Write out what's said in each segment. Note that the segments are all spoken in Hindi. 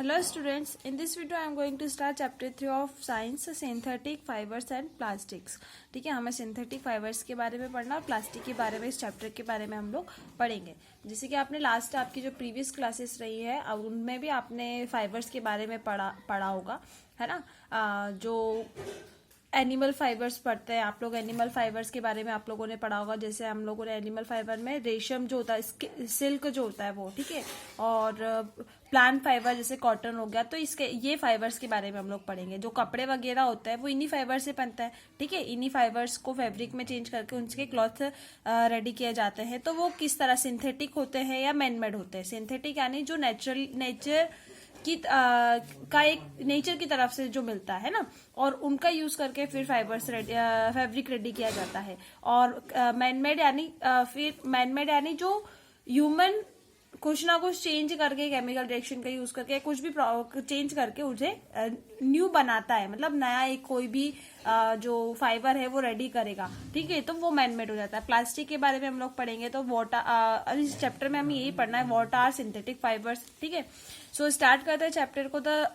Hello students, in this video I am going to start chapter 3 of science synthetic fibers and plastics। ठीक है, हमें सिंथेटिक फाइबर्स के बारे में पढ़ना और प्लास्टिक के बारे में इस चैप्टर के बारे में हम लोग पढ़ेंगे। जैसे कि आपने लास्ट आपकी जो प्रीवियस क्लासेस रही है अब उनमें भी आपने फाइबर्स के बारे में पढ़ा होगा, है ना। जो एनिमल फाइबर्स पढ़ते हैं आप लोग, एनिमल फाइबर्स के बारे में आप लोगों ने पढ़ा होगा। जैसे हम लोगों ने एनिमल फाइबर में रेशम जो होता है, सिल्क जो होता है वो, ठीक है, और प्लांट फाइबर जैसे कॉटन हो गया, तो इसके ये फाइबर्स के बारे में हम लोग पढ़ेंगे। जो कपड़े वगैरह होता है वो इन्हीं फाइबर से बनता है, ठीक है। इन्हीं फाइबर्स को फैब्रिक में चेंज करके उनके क्लॉथ रेडी किए जाते हैं। तो वो किस तरह सिंथेटिक होते हैं या मैनमेड होते हैं। सिंथेटिक यानी जो नेचर का एक नेचर की तरफ से जो मिलता है ना, और उनका यूज करके फिर फैब्रिक रेडी किया जाता है। और मैनमेड यानी जो ह्यूमन कुछ ना कुछ चेंज करके, केमिकल रिएक्शन का यूज करके कुछ भी चेंज करके उसे न्यू बनाता है, मतलब नया एक कोई भी जो फाइबर है वो रेडी करेगा, ठीक है, तो वो मैनमेड हो जाता है। प्लास्टिक के बारे में हम लोग पढ़ेंगे, तो इस चैप्टर में हमें यही पढ़ना है, व्हाट आर सिंथेटिक फाइबर्स, ठीक है। सो स्टार्ट करते हैं चैप्टर को। The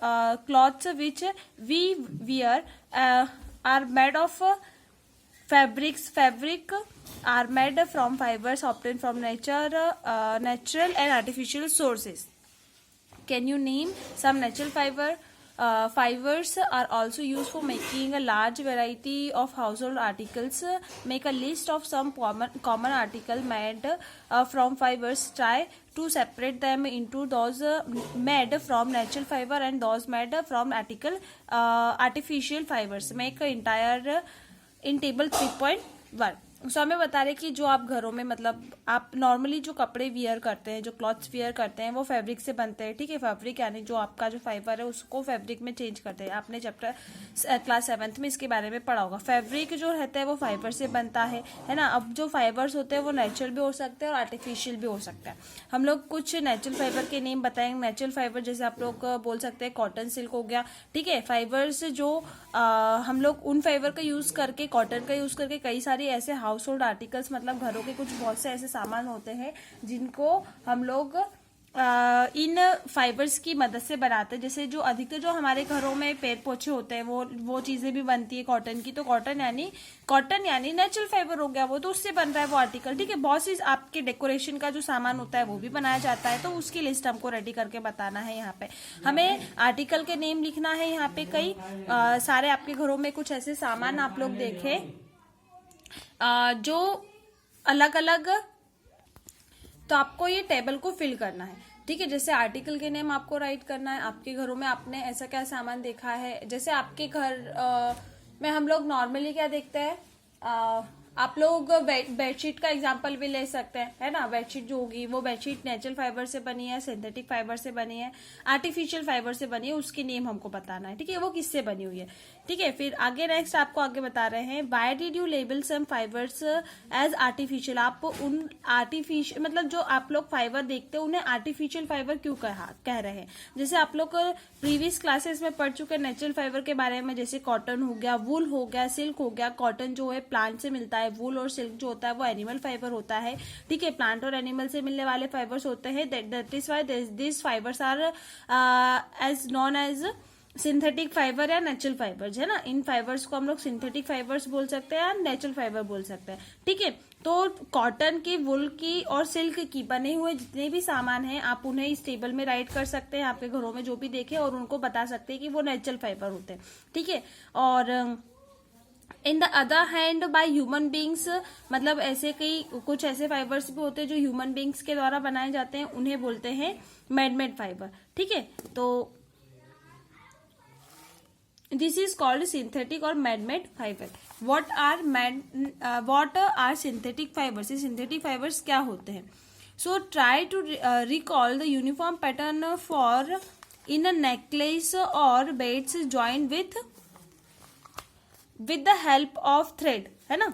clothes which we wear are made of fabric are made from fibers obtained from natural and artificial sources. Can you name some natural fibers are also used for making a large variety of household articles. Make a list of some common article made from fibers. Try to separate them into those made from natural fiber and those made from artificial fibers. Make an entire in table 3.1। सो हमें बता रहे कि जो आप घरों में, मतलब आप नॉर्मली जो कपड़े वियर करते हैं, जो क्लॉथ्स वियर करते हैं, वो फैब्रिक से बनते हैं, ठीक है। फैब्रिक यानी जो आपका जो फाइबर है उसको फैब्रिक में चेंज करते हैं। आपने चैप्टर क्लास 7th में इसके बारे में पढ़ा होगा। फैब्रिक जो रहता है वो फाइबर से बनता है ना। अब जो फाइबर्स होते हैं वो नेचुरल भी हो सकते हैं और आर्टिफिशियल भी हो सकता है। हम लोग कुछ नेचुरल फाइबर के नेम बताएंगे। नेचुरल फाइबर जैसे आप लोग बोल सकते हैं कॉटन सिल्क हो गया, ठीक है। फाइबर्स जो हम लोग उन फाइबर का यूज करके, कॉटन का यूज करके कई सारी ऐसे हाउस होल्ड आर्टिकल्स, मतलब घरों के कुछ बहुत से ऐसे सामान होते हैं जिनको हम लोग इन फाइबर्स की मदद से बनाते हैं। जैसे जो अधिकतर जो हमारे घरों में पैर पोछे होते हैं वो चीजें भी बनती है कॉटन की। तो कॉटन यानी नेचुरल फाइबर हो गया, वो तो उससे बन रहा है वो आर्टिकल, ठीक है। बहुत सी आपके डेकोरेशन का जो सामान होता है वो भी बनाया जाता है। तो उसकी लिस्ट हमको रेडी करके बताना है। यहाँ पे हमें आर्टिकल के नेम लिखना है। यहाँ पे कई सारे आपके घरों में कुछ ऐसे सामान आप लोग देखें जो अलग अलग, तो आपको ये टेबल को फिल करना है, ठीक है। जैसे आर्टिकल के नेम आपको राइट करना है। आपके घरों में आपने ऐसा क्या सामान देखा है। जैसे आपके घर में हम लोग नॉर्मली क्या देखते हैं, आप लोग बेडशीट का एग्जांपल भी ले सकते हैं, है ना। बेडशीट जो होगी वो बेडशीट नेचुरल फाइबर से बनी है, सिंथेटिक फाइबर से बनी है, आर्टिफिशियल फाइबर से बनी है, उसके नेम हमको बताना है, ठीक है, वो किससे बनी हुई है, ठीक है। फिर आगे नेक्स्ट आपको आगे बता रहे हैं, why did you label some fibres as artificial. आप उन आर्टिफिशियल, मतलब जो आप लोग फाइबर देखते हैं उन्हें आर्टिफिशियल फाइबर क्यों कह रहे हैं। जैसे आप लोग प्रीवियस क्लासेस में पढ़ चुके नेचुरल फाइबर के बारे में, जैसे कॉटन हो गया, वूल हो गया, सिल्क हो गया। कॉटन जो है प्लांट से मिलता है, वूल और सिल्क जो होता है वो एनिमल फाइबर होता है, ठीक है। प्लांट और एनिमल से मिलने वाले फाइबर्स होते हैं। That is why this fibres are as non as synthetic fibre या नेचुरल फाइबर्स, है ना। इन फाइबर्स को हम लोग सिंथेटिक फाइबर्स बोल सकते हैं या नेचुरल फाइबर बोल सकते हैं, ठीक है। तो कॉटन की, वुल की और सिल्क की बने हुए जितने भी सामान हैं आप उन्हें इस टेबल में राइट कर सकते हैं। आपके घरों में जो भी देखे और उनको बता सकते हैं कि वो नेचुरल फाइबर होते हैं, ठीक है। और in the other hand by human beings, मतलब ऐसे कई कुछ ऐसे फाइबर्स भी होते हैं जो ह्यूमन बींग्स के द्वारा बनाए जाते हैं, उन्हें बोलते हैं मैनमेड फाइबर, ठीक है। तो दिस इज कॉल्ड सिंथेटिक और manmade fibre. What are synthetic fibres. Synthetic fibres क्या होते हैं। So try to recall the uniform pattern for in a necklace और beads joint with the help of thread, है ना।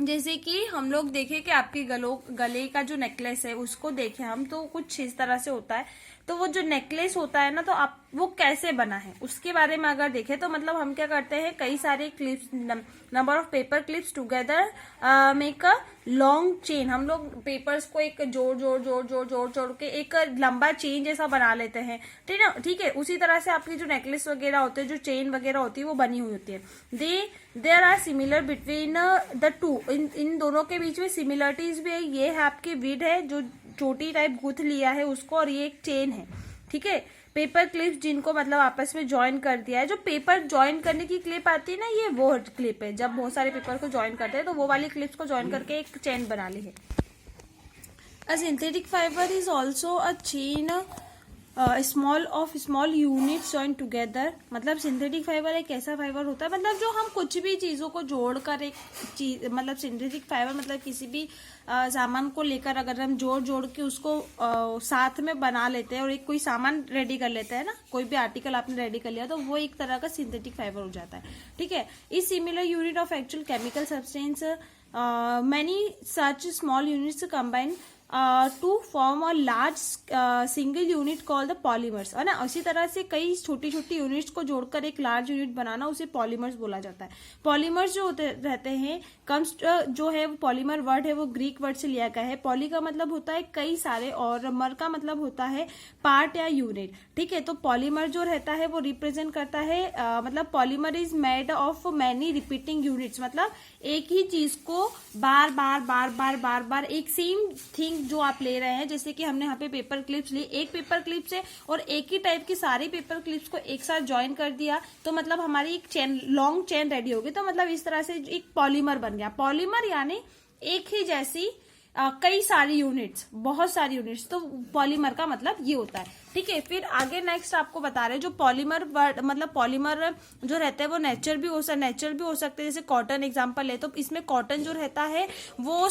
जैसे कि हम लोग देखें कि आपके गले का जो नेकलेस है उसको देखें हम, तो कुछ इस तरह से होता है, तो वो जो नेकलेस होता है ना, तो आप वो कैसे बना है उसके बारे में अगर देखें तो मतलब हम क्या करते हैं, कई सारे clips, number of paper clips together make a long chain. हम लोग पेपर्स को एक जोड़ के एक लंबा चेन जैसा बना लेते हैं, ठीक है। उसी तरह से आपकी जो नेकलेस वगैरह होते हैं, जो चेन वगैरह होती है, वो बनी हुई होती है। There are similar between the two, इन दोनों के बीच में सिमिलरिटीज भी है। ये है आपकी बीड है जो छोटी टाइप गुथ लिया है उसको, और ये एक चेन है, ठीक है। पेपर क्लिप्स जिनको मतलब आपस में ज्वाइन कर दिया है, जो पेपर ज्वाइन करने की क्लिप आती है ना, ये वो क्लिप है। जब बहुत सारे पेपर को ज्वाइन करते हैं तो वो वाली क्लिप्स को ज्वाइन करके एक चेन बना ली है। अ synthetic fibre is also a chain small units join together. मतलब सिंथेटिक फाइबर एक ऐसा फाइबर होता है, मतलब जो हम कुछ भी चीजों को जोड़कर एक चीज, मतलब सिंथेटिक फाइबर मतलब किसी भी सामान को लेकर अगर हम जोड़ के उसको साथ में बना लेते हैं और एक कोई सामान रेडी कर लेते हैं ना, कोई भी आर्टिकल आपने रेडी कर लिया, तो वो एक तरह का सिंथेटिक फाइबर हो जाता है, ठीक है। इस similar unit of actual chemical substance many such small units combine to form a large single unit called the polymers, है ना। उसी तरह से कई छोटी छोटी यूनिट्स को जोड़कर एक लार्ज यूनिट बनाना, उसे पॉलीमर्स बोला जाता है। पॉलीमर्स जो होते रहते हैं, कम्स जो है पॉलीमर वर्ड है वो ग्रीक वर्ड से लिया गया है। पॉली का मतलब होता है कई सारे, और मर का मतलब होता है पार्ट या यूनिट, ठीक है। तो पॉलीमर जो रहता है वो रिप्रेजेंट करता है मतलब polymer is made of many repeating units, मतलब एक ही चीज को बार बार एक सेम थिंग जो आप ले रहे हैं। जैसे कि हमने यहाँ पे पेपर क्लिप्स ली, एक पेपर क्लिप से और एक ही टाइप की सारी पेपर क्लिप्स को एक साथ ज्वाइन कर दिया, तो मतलब हमारी एक चेन, लॉन्ग चेन रेडी होगी। तो मतलब इस तरह से एक पॉलीमर बन गया। पॉलीमर यानी एक ही जैसी कई सारी यूनिट्स, बहुत सारी यूनिट्स, तो पॉलीमर का मतलब ये होता है, ठीक है। फिर आगे नेक्स्ट आपको बता रहे हैं जो पॉलीमर वर्ड, मतलब पॉलीमर जो रहता है वो नेचुरल भी हो सकते हैं। जैसे कॉटन एग्जांपल है, तो इसमें कॉटन जो रहता है वो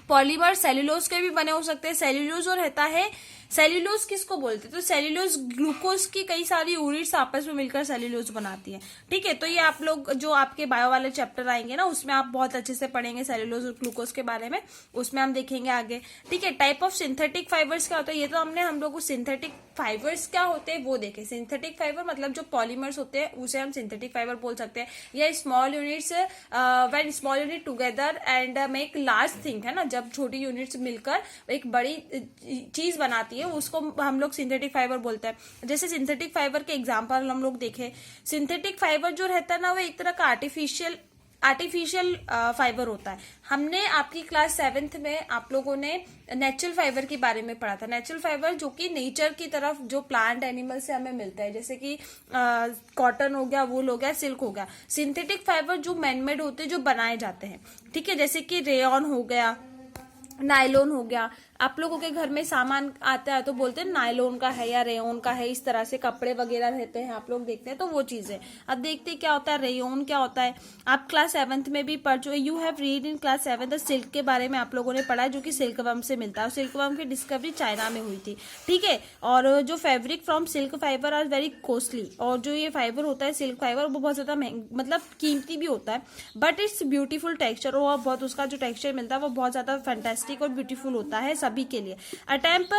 पॉलीमर सेल्यूलोज के भी बने हो सकते हैं। सेल्यूलोज जो रहता है, सेल्यूलोज किसको बोलते हैं, तो सेल्यूलोज ग्लूकोज की कई सारी यूनिट्स आपस में मिलकर सेल्यूलोज बनाती है, ठीक है। तो ये आप लोग जो आपके बायो वाले चैप्टर आएंगे ना, उसमें आप बहुत अच्छे से पढ़ेंगे सेल्यूलोज और ग्लूकोज के बारे में, उसमें हम देखेंगे आगे, ठीक है। टाइप ऑफ सिंथेटिक फाइबर्स क्या होता है, ये तो हम लोग सिंथेटिक फाइबर्स क्या होते हैं वो देखे। सिंथेटिक फाइबर मतलब जो पॉलीमर्स होते हैं उसे हम सिंथेटिक फाइबर बोल सकते हैं, या small units when small unit together and make large thing, है ना। जब छोटी यूनिट्स मिलकर एक बड़ी चीज बनाती है उसको हम लोग सिंथेटिक फाइबर बोलते हैं। जैसे सिंथेटिक फाइबर के एग्जांपल हम लोग देखें, सिंथेटिक फाइबर जो रहता है ना, वो एक तरह का आर्टिफिशियल फाइबर होता है। हमने आपकी क्लास 7th में आप लोगों ने नेचुरल फाइबर के बारे में पढ़ा था। नेचुरल फाइबर जो कि नेचर की तरफ जो प्लांट एनिमल से हमें मिलता है, जैसे कि कॉटन हो गया, वूल हो गया, सिल्क हो गया। सिंथेटिक फाइबर जो मैनमेड होते हैं, जो बनाए जाते हैं, ठीक है। जैसे कि रेयॉन हो गया, नायलॉन हो गया। आप लोगों के घर में सामान आता है तो बोलते हैं नायलॉन का है या रेयन का है, इस तरह से कपड़े वगैरह रहते हैं, आप लोग देखते हैं, तो वो चीज है। अब देखते हैं क्या होता है रेयन क्या होता है। आप क्लास 7th में भी पढ़ चुके, you have read in class 7th silk के बारे में आप लोगों ने पढ़ा है, जो कि सिल्कवर्म से मिलता है। सिल्कवर्म की डिस्कवरी चाइना में हुई थी, ठीक है। और जो fabric from silk fibre are very costly, और जो ये फाइबर होता है सिल्क फाइबर वो बहुत ज्यादा मतलब कीमती भी होता है, बट इट्स ब्यूटीफुल टेक्सचर, और बहुत उसका जो टेक्सचर मिलता है वो बहुत ज्यादा फैंटास्टिक और ब्यूटीफुल होता है सभी के लिए। Attempt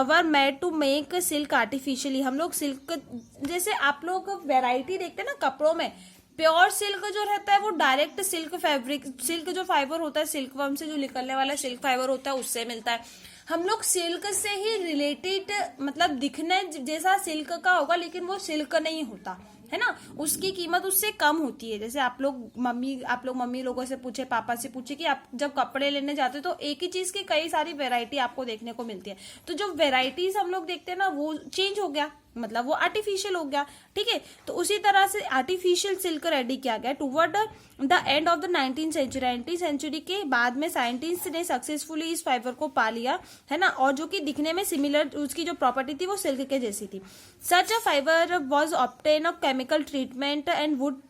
were made to make silk artificially. हम लोग सिल्क, जैसे आप लोग वैरायटी देखते हैं ना कपड़ों में, प्योर सिल्क जो रहता है वो डायरेक्ट सिल्क फैब्रिक, सिल्क जो फाइबर होता है सिल्कवर्म से जो निकलने वाला सिल्क फाइबर होता है उससे मिलता है। हम लोग सिल्क से ही रिलेटेड, मतलब दिखने जैसा सिल्क का होगा, लेकिन वो सिल्क नहीं होता है ना, उसकी कीमत उससे कम होती है। जैसे आप लोग मम्मी लोगों से पूछे, पापा से पूछे कि आप जब कपड़े लेने जाते हो तो एक ही चीज की कई सारी वैरायटी आपको देखने को मिलती है, तो जो वैरायटीज हम लोग देखते हैं ना वो चेंज हो गया, मतलब वो आर्टिफिशियल हो गया, ठीक है। तो उसी तरह से आर्टिफिशियल सिल्क रेडी किया गया toward the end of the 19th century. 19th century के बाद में साइंटिस्ट ने सक्सेसफुली इस फाइबर को पा लिया, है ना, और जो कि दिखने में सिमिलर, उसकी जो प्रॉपर्टी थी वो सिल्क के जैसी थी। Such a fibre was obtain of chemical treatment and wood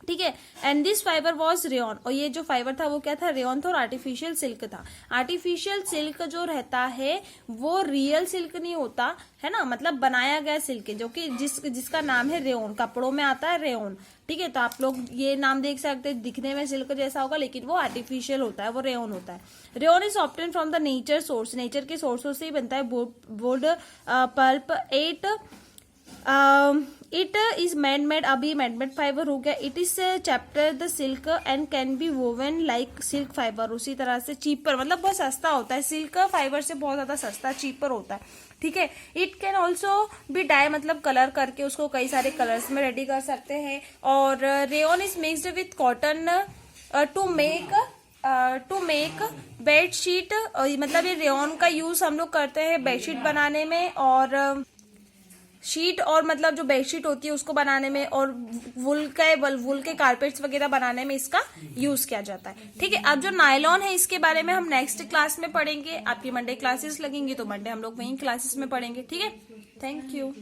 ठीक है। And this fibre was rayon, और ये जो फाइबर था वो क्या था, रेयन था, और आर्टिफिशियल सिल्क था। आर्टिफिशियल सिल्क जो रहता है वो रियल सिल्क नहीं होता है ना, मतलब बनाया गया सिल्क, जो कि जिसका नाम है रेयन, कपड़ों में आता है रेयन, ठीक है। तो आप लोग ये नाम देख सकते हैं, दिखने में सिल्क जैसा होगा लेकिन वो आर्टिफिशियल होता है, वो रेयन होता है। Rayon is obtain from the nature source, nature के सोर्सों से ही बनता है। Wood pulp it is man-made, अभी मैन-मेड फाइबर हो गया। It is chapter the silk and can be woven like silk fibre, उसी तरह से चीपर, मतलब बहुत सस्ता होता है, सिल्क फाइबर से बहुत ज्यादा सस्ता चीपर होता है, ठीक है। It can also be dye, मतलब कलर करके उसको कई सारे कलर्स में रेडी कर सकते हैं। और rayon is mixed with cotton to make bedsheet, मतलब ये रेयन का यूज हम लोग करते हैं बेडशीट बनाने में, और शीट, और मतलब जो बेडशीट होती है उसको बनाने में, और वुल के कारपेट्स वगैरह बनाने में इसका यूज किया जाता है, ठीक है। अब जो नायलॉन है इसके बारे में हम नेक्स्ट क्लास में पढ़ेंगे, आपकी मंडे क्लासेस लगेंगी तो मंडे हम लोग वहीं क्लासेस में पढ़ेंगे, ठीक है। Thank you.